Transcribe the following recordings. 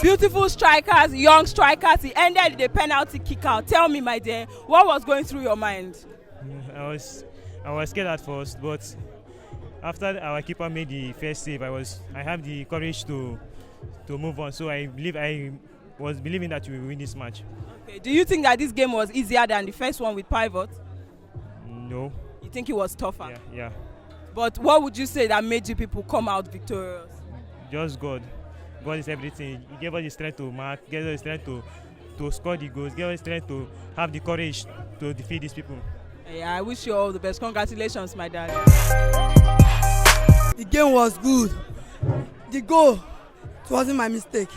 Beautiful strikers, young strikers. He ended the penalty kick out. Tell me, my dear, what was going through your mind? I was scared at first, but after our keeper made the first save, I have the courage to move on. So I was believing that we will win this match. Okay. Do you think that this game was easier than the first one with pivot? No. You think it was tougher? Yeah. But what would you say that made you people come out victorious? Just God. God is everything. He gave us the strength to mark, gave us the strength to score the goals, gave us the strength to have the courage to defeat these people. Yeah, I wish you all the best. Congratulations, my dad. The game was good. The goal, it wasn't my mistake,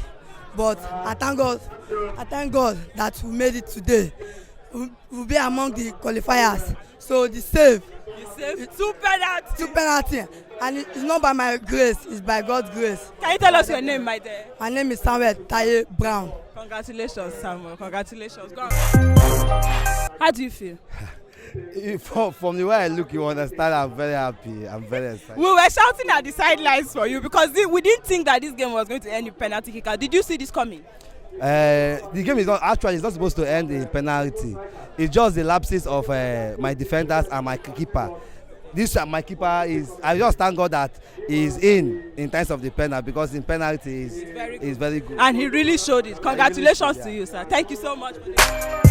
but I thank God that we made it today. We'll be among the qualifiers. So the save. Two penalties. And it's not by my grace, it's by God's grace. Can you tell us your name, my dear? My name is Samuel Taye Brown. Congratulations, Samuel. Congratulations. Go on. How do you feel? From the way I look, you understand, I'm very happy. I'm very excited. We were shouting at the sidelines for you because we didn't think that this game was going to end in penalty kick out. Did you see this coming? The game is not supposed to end in penalty. It's just the lapses of my defenders and my keeper. My keeper I just thank God that he's in terms of the penalty, because in penalty is very good. And he really showed it. Congratulations to you, sir. Thank you so much for this.